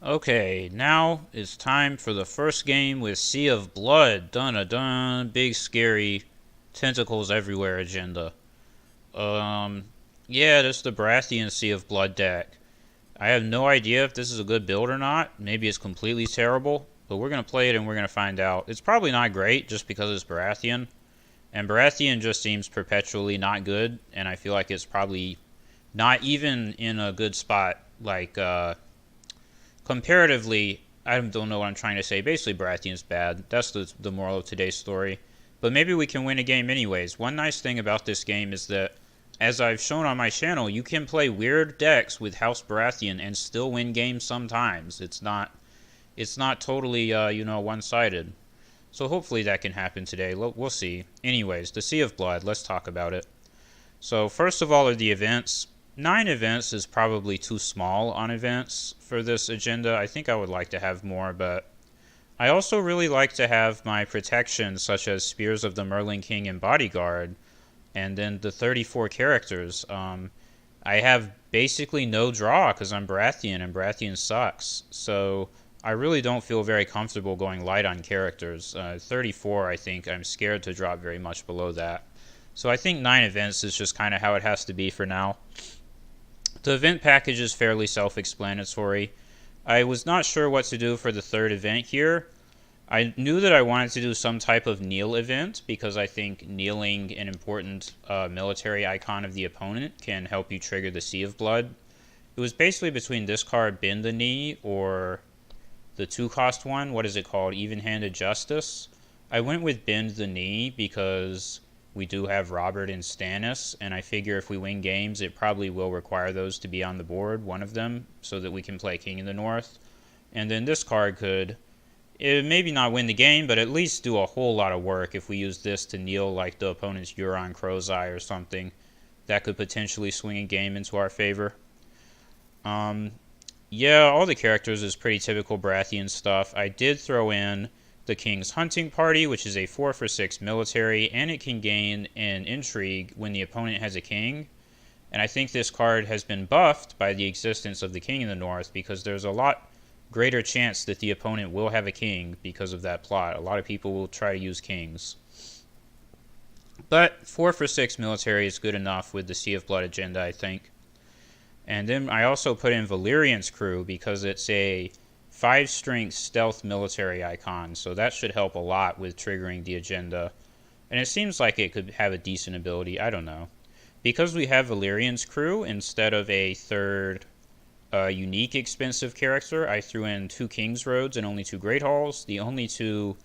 Okay, now it's time for the first game with Sea of Blood. Dun-a-dun, big scary tentacles everywhere agenda. Um, yeah, this is the Baratheon Sea of Blood deck. I have no idea if this is a good build or not. Maybe it's completely terrible, but we're going to play it and we're going to find out. It's probably not great just because it's Baratheon, and Baratheon just seems perpetually not good, and I feel like it's probably not even in a good spot, like, comparatively. I don't know what I'm trying to say. Basically, Baratheon's bad. That's the moral of today's story. But maybe we can win a game anyways. One nice thing about this game is that, as I've shown on my channel, you can play weird decks with House Baratheon and still win games sometimes. It's not totally, one-sided. So hopefully that can happen today. We'll see. Anyways, the Sea of Blood, let's talk about it. So first of all are the events. 9 events is probably too small on events for this agenda. I think I would like to have more, but I also really like to have my protections such as Spears of the Merlin King and Bodyguard, and then the 34 characters. I have basically no draw because I'm Baratheon and Baratheon sucks. So I really don't feel very comfortable going light on characters. 34, I think I'm scared to drop very much below that. So I think 9 events is just kind of how it has to be for now. The event package is fairly self-explanatory. I was not sure what to do for the 3rd event here. I knew that I wanted to do some type of kneel event because I think kneeling an important military icon of the opponent can help you trigger the Sea of Blood. It was basically between this card, Bend the Knee, or the 2-cost one. What is it called? Even-Handed Justice. I went with Bend the Knee because we do have Robert and Stannis, and I figure if we win games, it probably will require those to be on the board, one of them, so that we can play King in the North. And then this card could, maybe not win the game, but at least do a whole lot of work if we use this to kneel like the opponent's Euron Crow's Eye or something. That could potentially swing a game into our favor. Yeah, all the characters is pretty typical Baratheon stuff. I did throw in the King's Hunting Party, which is a 4/6 military, and it can gain an intrigue when the opponent has a king. And I think this card has been buffed by the existence of the King in the North because there's a lot greater chance that the opponent will have a king because of that plot. A lot of people will try to use kings. But 4/6 military is good enough with the Sea of Blood agenda, I think. And then I also put in Valyrian's Crew because it's a 5-strength stealth military icon, so that should help a lot with triggering the agenda. And it seems like it could have a decent ability, I don't know. Because we have Valyrian's Crew instead of a 3rd unique expensive character, I threw in 2 King's Roads and only 2 Great Halls. The only 2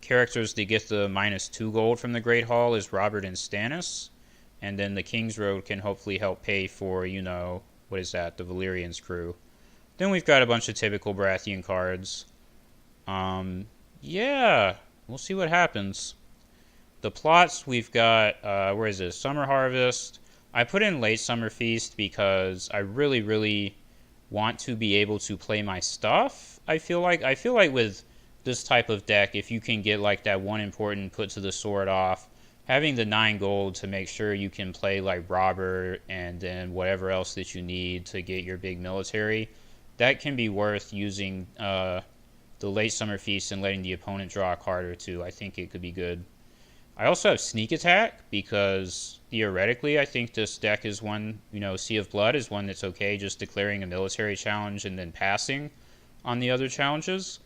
characters that get the -2 gold from the Great Hall is Robert and Stannis. And then the King's Road can hopefully help pay for, what is that, the Valyrian's Crew. Then we've got a bunch of typical Baratheon cards. Yeah, we'll see what happens. The plots, we've got, where is this? Summer Harvest. I put in Late Summer Feast because I really, really want to be able to play my stuff. I feel like with this type of deck, if you can get like that one important put to the sword off, having the 9 gold to make sure you can play like Robert and then whatever else that you need to get your big military, that can be worth using the Late Summer Feast and letting the opponent draw a card or 2. I think it could be good. I also have Sneak Attack because theoretically I think this deck is one, Sea of Blood is one that's okay just declaring a military challenge and then passing on the other challenges.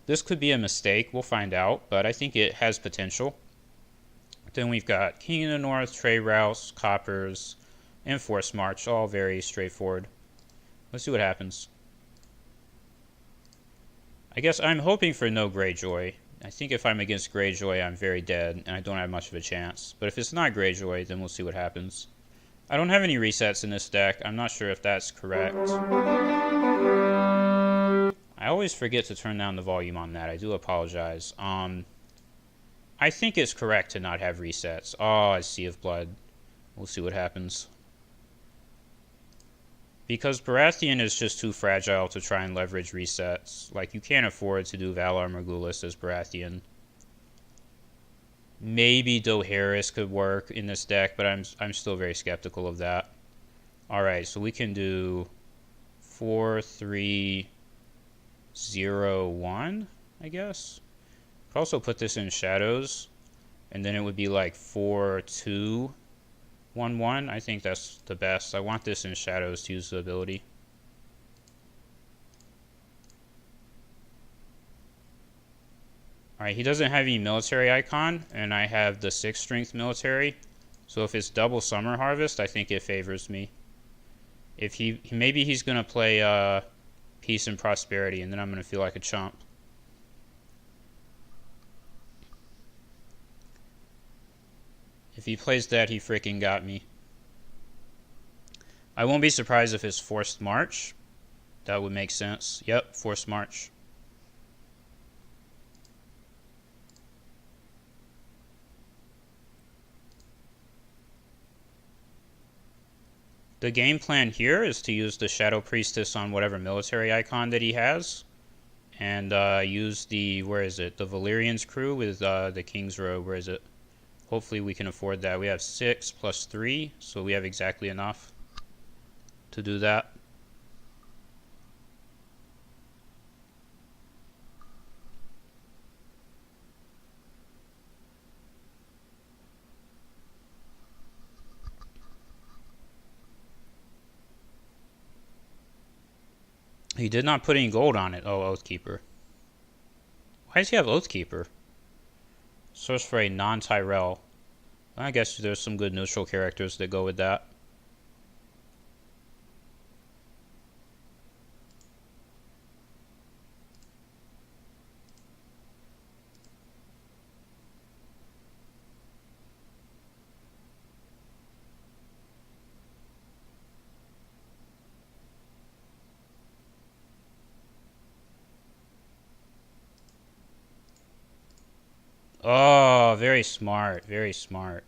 This could be a mistake, we'll find out, but I think it has potential. Then we've got King in the North, Trade Routes, Coppers, and Force March, all very straightforward. Let's see what happens. I guess I'm hoping for no Greyjoy. I think if I'm against Greyjoy, I'm very dead, and I don't have much of a chance. But if it's not Greyjoy, then we'll see what happens. I don't have any resets in this deck. I'm not sure if that's correct. I always forget to turn down the volume on that. I do apologize. I think it's correct to not have resets. Oh, I Sea of Blood. We'll see what happens. Because Baratheon is just too fragile to try and leverage resets. Like, you can't afford to do Valar Morghulis as Baratheon. Maybe Dohaeris could work in this deck, but I'm still very skeptical of that. Alright, so we can do 4, 3, 0, 1, I guess. Could also put this in shadows, and then it would be like 4, 2, 1, 1. I think that's the best. I want this in shadows to use the ability. Alright, he doesn't have any military icon, and I have the 6 strength military. So if it's double summer harvest, I think it favors me. If maybe he's gonna play peace and prosperity, and then I'm gonna feel like a chump. If he plays that, he freaking got me. I won't be surprised if it's forced march. That would make sense. Yep, forced march. The game plan here is to use the Shadow Priestess on whatever military icon that he has. And use the, where is it? The Valyrian's crew with the King's Row. Where is it? Hopefully we can afford that. We have 6 plus 3, so we have exactly enough to do that. He did not put any gold on it. Oh, Oathkeeper. Why does he have Oathkeeper? Search for a non-Tyrell. I guess there's some good neutral characters that go with that. Oh, very smart. Very smart.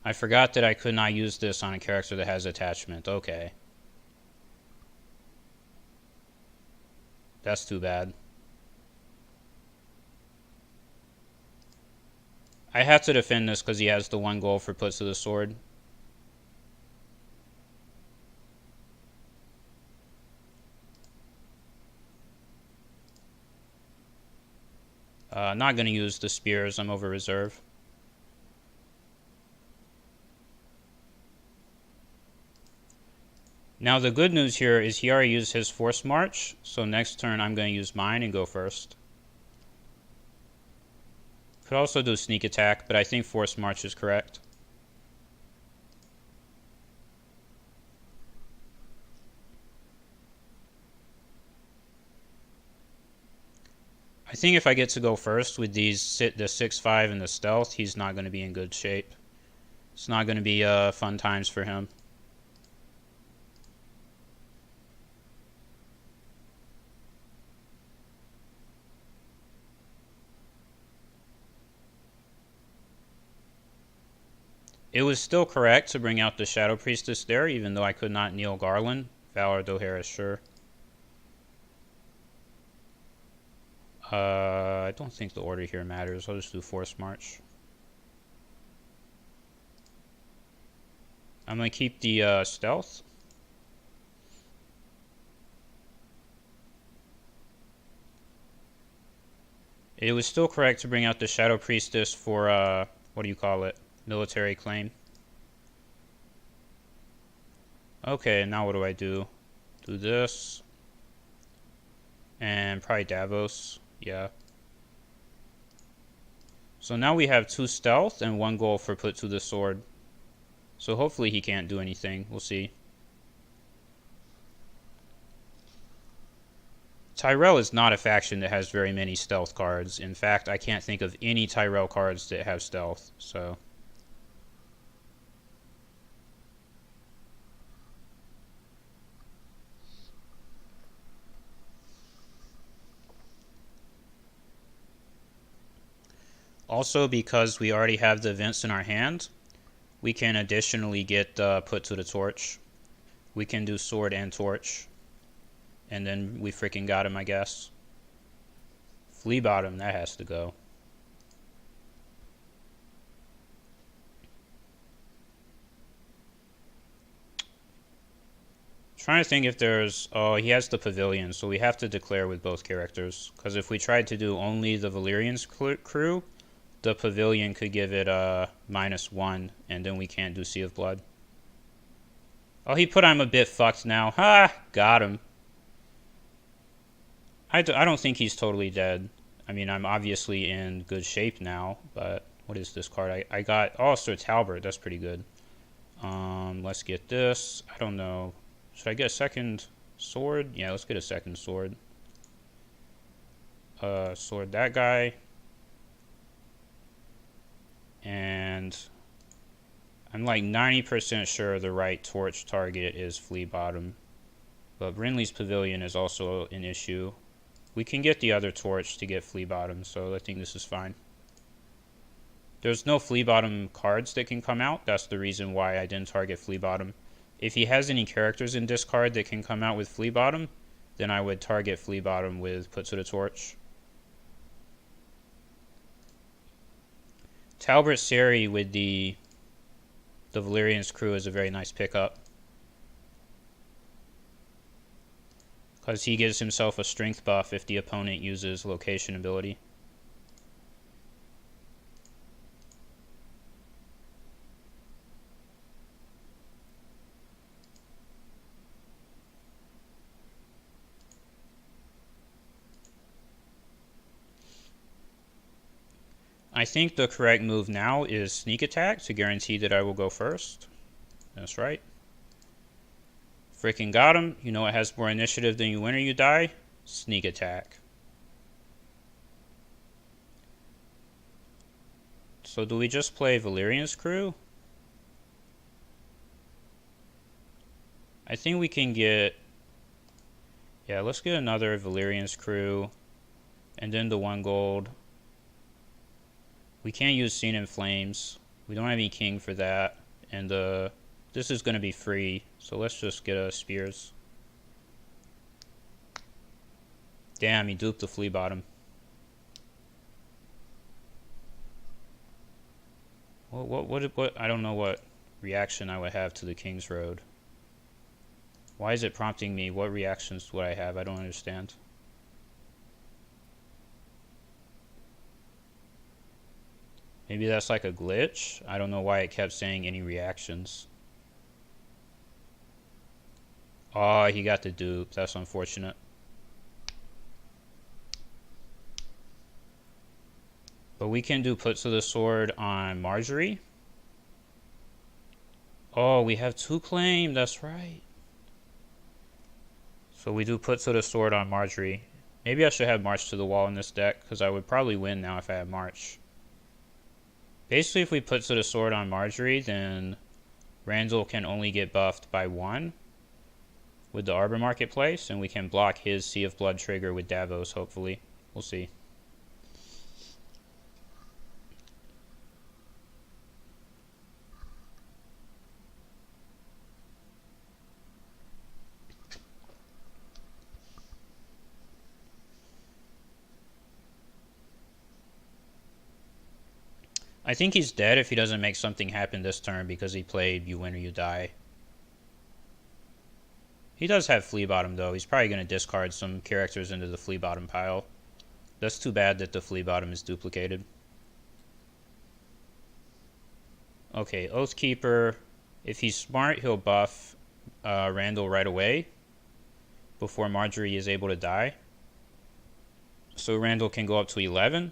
I forgot that I could not use this on a character that has attachment. Okay. That's too bad. I have to defend this because he has the 1 gold for put to the sword. Not going to use the spears. I'm over reserve. Now the good news here is he already used his force march. So next turn I'm going to use mine and go first. Could also do sneak attack, but I think force march is correct. I think if I get to go first with these, the 6-5 and the stealth, he's not going to be in good shape. It's not going to be fun times for him. It was still correct to bring out the Shadow Priestess there, even though I could not kneel Garland. Valar Dohaeris, sure. I don't think the order here matters. I'll just do Force March. I'm going to keep the stealth. It was still correct to bring out the Shadow Priestess for, what do you call it? Military claim. Okay, now what do I do? Do this. And probably Davos. Yeah. So now we have 2 stealth and 1 gold for put to the sword. So hopefully he can't do anything. We'll see. Tyrell is not a faction that has very many stealth cards. In fact, I can't think of any Tyrell cards that have stealth. So also, because we already have the events in our hand, we can additionally get put to the torch. We can do sword and torch. And then we freaking got him, I guess. Flea bottom, that has to go. Trying to think if there's... Oh, he has the pavilion, so we have to declare with both characters. Because if we tried to do only the Valyrian's crew, the pavilion could give it -1, and then we can't do Sea of Blood. Oh, he put I'm a bit fucked now. Ha! Got him. I don't think he's totally dead. I mean, I'm obviously in good shape now, but what is this card? I got... Oh, Sir Talbot. That's pretty good. Let's get this. I don't know. Should I get a second sword? Yeah, let's get a second sword. Sword that guy. And I'm like 90% sure the right torch target is Flea Bottom. But Renly's Pavilion is also an issue. We can get the other torch to get Flea Bottom, so I think this is fine. There's no Flea Bottom cards that can come out. That's the reason why I didn't target Flea Bottom. If he has any characters in discard that can come out with Flea Bottom, then I would target Flea Bottom with Put to the Torch. Talbot Seri with the Valyrian's crew is a very nice pickup. Because he gives himself a strength buff if the opponent uses location ability. I think the correct move now is sneak attack to guarantee that I will go first. That's right. Freaking got him. You know it has more initiative than you win or you die. Sneak attack. So do we just play Valyrian's crew? I think we can get... Yeah, let's get another Valyrian's crew. And then the 1 gold. We can't use Scene in Flames. We don't have any king for that. And this is going to be free. So let's just get a Spears. Damn, he duped the Flea Bottom. What? I don't know what reaction I would have to the King's Road. Why is it prompting me? What reactions would I have? I don't understand. Maybe that's like a glitch. I don't know why it kept saying any reactions. Oh, he got the dupe. That's unfortunate. But we can do Put to the Sword on Marjorie. Oh, we have 2 claim. That's right. So we do Put to the Sword on Marjorie. Maybe I should have March to the Wall in this deck, because I would probably win now if I had March. Basically, if we Put to the Sword on Marjorie, then Randall can only get buffed by 1 with the Arbor Marketplace, and we can block his Sea of Blood trigger with Davos, hopefully. We'll see. I think he's dead if he doesn't make something happen this turn because he played You Win or You Die. He does have Flea Bottom though. He's probably going to discard some characters into the Flea Bottom pile. That's too bad that the Flea Bottom is duplicated. Okay, Oathkeeper. If he's smart, he'll buff Randall right away before Marjorie is able to die. So Randall can go up to 11.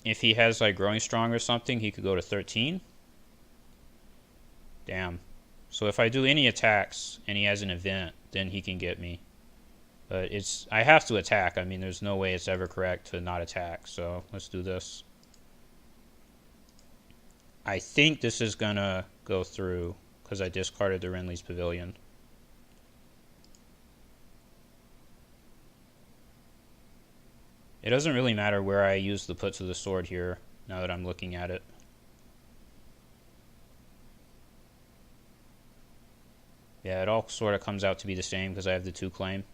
If he has like Growing Strong or something, he could go to 13. Damn. So if I do any attacks and he has an event, then he can get me. But I have to attack. I mean, there's no way it's ever correct to not attack. So let's do this. I think this is gonna go through because I discarded the Renly's Pavilion. It doesn't really matter where I use the Put to the Sword here, now that I'm looking at it. Yeah, it all sort of comes out to be the same because I have the 2 claim.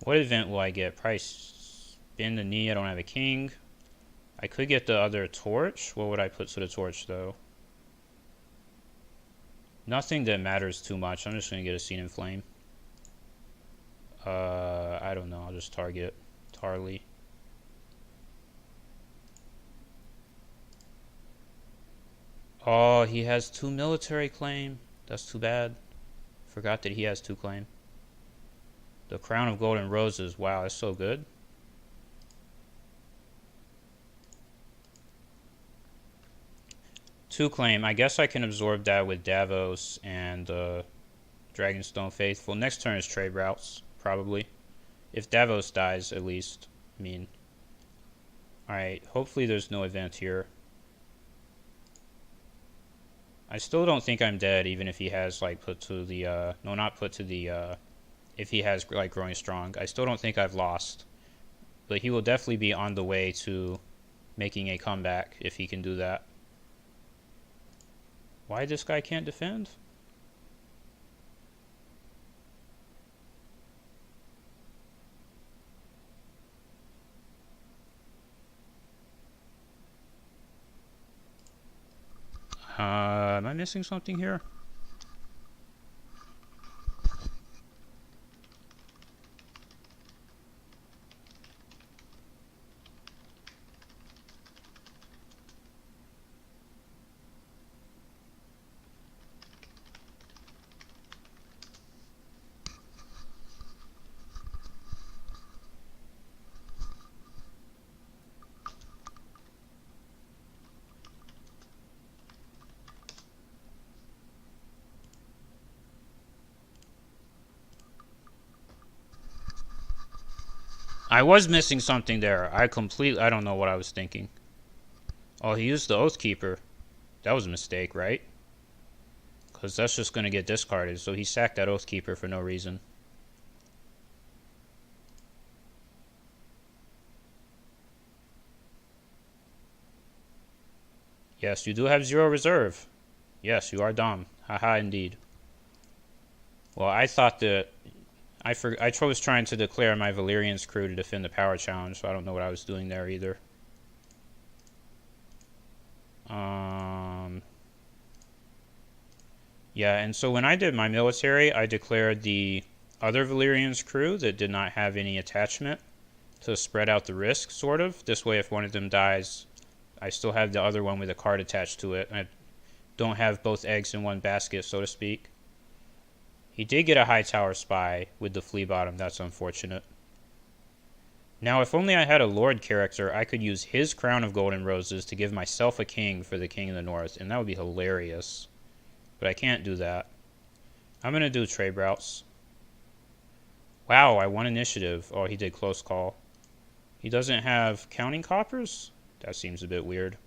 What event will I get? Price. Bend the knee, I don't have a king. I could get the other torch. What would I put to the torch, though? Nothing that matters too much. I'm just going to get a Scene in Flame. I don't know. I'll just target Tarly. Oh, he has 2 military claim. That's too bad. Forgot that he has 2 claim. The Crown of Golden Roses. Wow, that's so good. Two claim. I guess I can absorb that with Davos and Dragonstone Faithful. Next turn is trade routes, probably. If Davos dies, at least. I mean, alright, hopefully there's no event here. I still don't think I'm dead, even if he has, like, put to the, no, not put to the, if he has, like, Growing Strong. I still don't think I've lost. But he will definitely be on the way to making a comeback, if he can do that. Why this guy can't defend? Am I missing something here? I was missing something there. I don't know what I was thinking. Oh, he used the Oathkeeper. That was a mistake, right? Because that's just going to get discarded. So he sacked that Oathkeeper for no reason. Yes, you do have 0 reserve. Yes, you are dumb. Haha, indeed. Well, I thought that I was trying to declare my Valyrian's crew to defend the power challenge, so I don't know what I was doing there either. Yeah, and so when I did my military, I declared the other Valyrian's crew that did not have any attachment to spread out the risk, sort of. This way, if one of them dies, I still have the other one with a card attached to it. I don't have both eggs in one basket, so to speak. He did get a Hightower spy with the flea bottom. That's unfortunate. Now, if only I had a Lord character, I could use his Crown of Golden Roses to give myself a king for the King of the North, and that would be hilarious. But I can't do that. I'm going to do trade routes. Wow, I won initiative. Oh, he did close call. He doesn't have counting coppers? That seems a bit weird.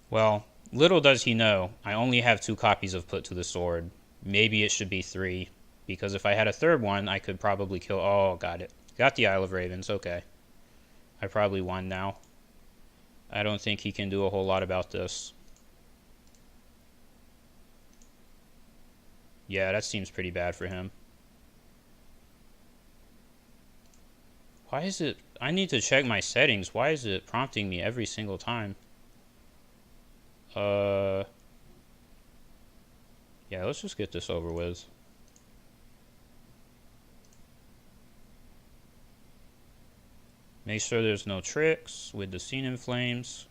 Well, little does he know, I only have 2 copies of Put to the Sword. Maybe it should be 3, because if I had a third one, I could probably kill... Oh, got it. Got the Isle of Ravens, okay. I probably won now. I don't think he can do a whole lot about this. Yeah, that seems pretty bad for him. Why is it... I need to check my settings. Why is it prompting me every single time? Yeah, let's just get this over with. Make sure there's no tricks with the Scene in Flames.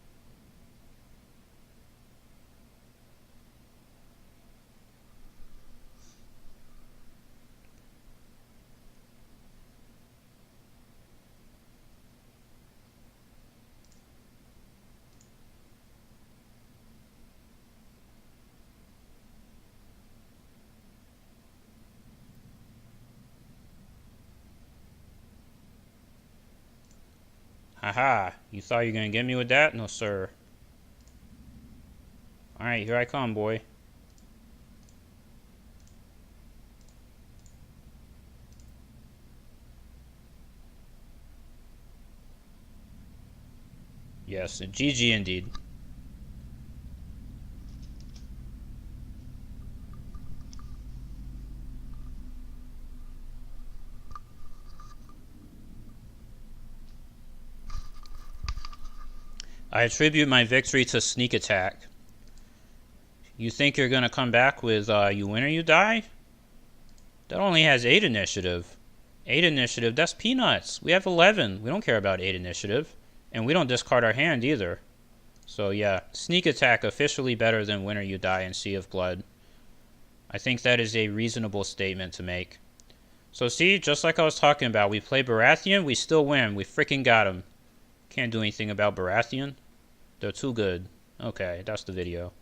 Haha, you thought you were going to get me with that? No, sir. Alright, here I come, boy. Yes, GG indeed. I attribute my victory to sneak attack. You think you're gonna come back with you win or you die? That only has 8 initiative. 8 initiative, that's peanuts. We have 11. We don't care about 8 initiative. And we don't discard our hand either. So yeah, sneak attack officially better than win or you die in Sea of Blood. I think that is a reasonable statement to make. So see, just like I was talking about, we play Baratheon, we still win. We freaking got him. Can't do anything about Baratheon. They're too good. Okay, that's the video.